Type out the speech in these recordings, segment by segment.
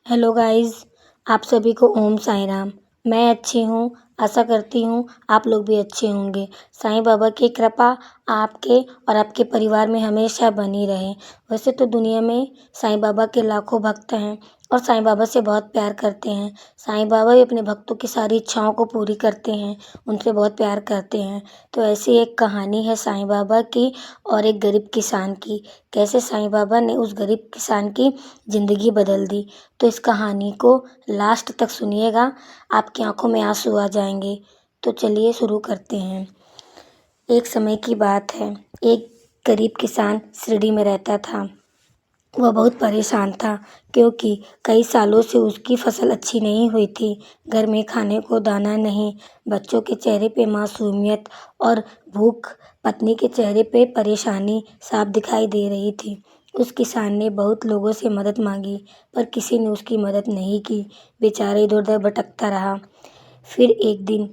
Hello guys, आप सभी को ओम साईं राम। मैं अच्छी हूँ। आशा करती हूँ आप लोग भी अच्छे होंगे। साईं बाबा की कृपा आपके और आपके परिवार में हमेशा बनी रहे। वैसे तो दुनिया में साईं बाबा के लाखों भक्त हैं और साईं बाबा से बहुत प्यार करते हैं। साईं बाबा भी अपने भक्तों की सारी इच्छाओं को पूरी करते हैं, उनसे बहुत प्यार करते हैं। तो ऐसी एक कहानी है साईं बाबा की और एक गरीब किसान की। कैसे साईं बाबा ने उस गरीब किसान की ज़िंदगी बदल दी। तो इस कहानी को लास्ट तक सुनिएगा, आपकी आंखों में आंसू आ जाएंगे। तो चलिए शुरू करते हैं। एक समय की बात है, एक गरीब किसान शिरडी में रहता था। वह बहुत परेशान था क्योंकि कई सालों से उसकी फसल अच्छी नहीं हुई थी। घर में खाने को दाना नहीं, बच्चों के चेहरे पे मासूमियत और भूख, पत्नी के चेहरे पे परेशानी साफ दिखाई दे रही थी। उस किसान ने बहुत लोगों से मदद मांगी पर किसी ने उसकी मदद नहीं की। बेचारा इधर उधर भटकता रहा। फिर एक दिन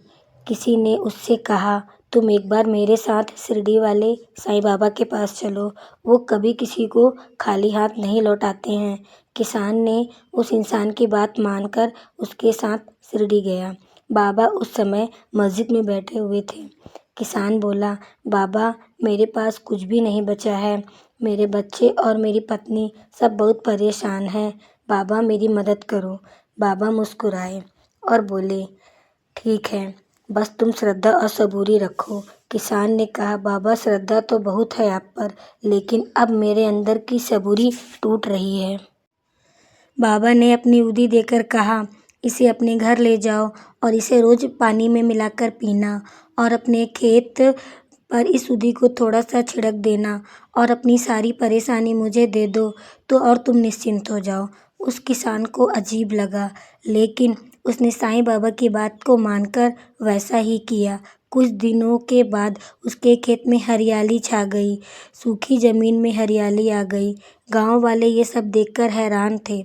किसी ने उससे कहा, तुम एक बार मेरे साथ शिरडी वाले साईं बाबा के पास चलो, वो कभी किसी को खाली हाथ नहीं लौटाते हैं। किसान ने उस इंसान की बात मानकर उसके साथ शिरडी गया। बाबा उस समय मस्जिद में बैठे हुए थे। किसान बोला, बाबा मेरे पास कुछ भी नहीं बचा है। मेरे बच्चे और मेरी पत्नी सब बहुत परेशान हैं। बाबा मेरी मदद करो। बाबा मुस्कुराए और बोले, ठीक है, बस तुम श्रद्धा और सबूरी रखो। किसान ने कहा, बाबा श्रद्धा तो बहुत है आप पर, लेकिन अब मेरे अंदर की सबूरी टूट रही है। बाबा ने अपनी उंगली देकर कहा, इसे अपने घर ले जाओ और इसे रोज पानी में मिलाकर पीना और अपने खेत पर इस उंगली को थोड़ा सा छिड़क देना और अपनी सारी परेशानी मुझे दे दो तो और तुम निश्चिंत हो जाओ। उस किसान को अजीब लगा, लेकिन उसने साईं बाबा की बात को मानकर वैसा ही किया। कुछ दिनों के बाद उसके खेत में हरियाली छा गई, सूखी जमीन में हरियाली आ गई। गांव वाले ये सब देखकर हैरान थे।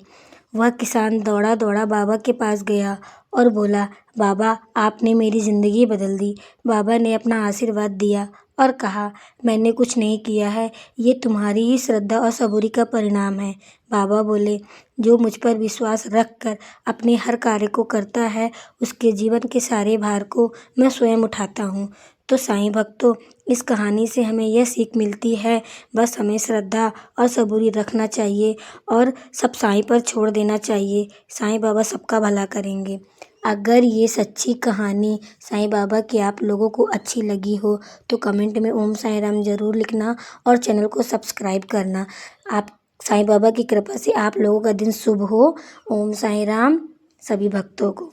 वह किसान दौड़ा दौड़ा बाबा के पास गया और बोला, बाबा आपने मेरी ज़िंदगी बदल दी। बाबा ने अपना आशीर्वाद दिया और कहा, मैंने कुछ नहीं किया है, ये तुम्हारी ही श्रद्धा और सबूरी का परिणाम है। बाबा बोले, जो मुझ पर विश्वास रख कर अपने हर कार्य को करता है, उसके जीवन के सारे भार को मैं स्वयं उठाता हूँ। तो साईं भक्तों, इस कहानी से हमें यह सीख मिलती है, बस हमें श्रद्धा और सबूरी रखना चाहिए और सब साईं पर छोड़ देना चाहिए। साईं बाबा सबका भला करेंगे। अगर ये सच्ची कहानी साईं बाबा की आप लोगों को अच्छी लगी हो तो कमेंट में ओम साईं राम ज़रूर लिखना और चैनल को सब्सक्राइब करना। आप साईं बाबा की कृपा से आप लोगों का दिन शुभ हो। ओम साईं राम सभी भक्तों को।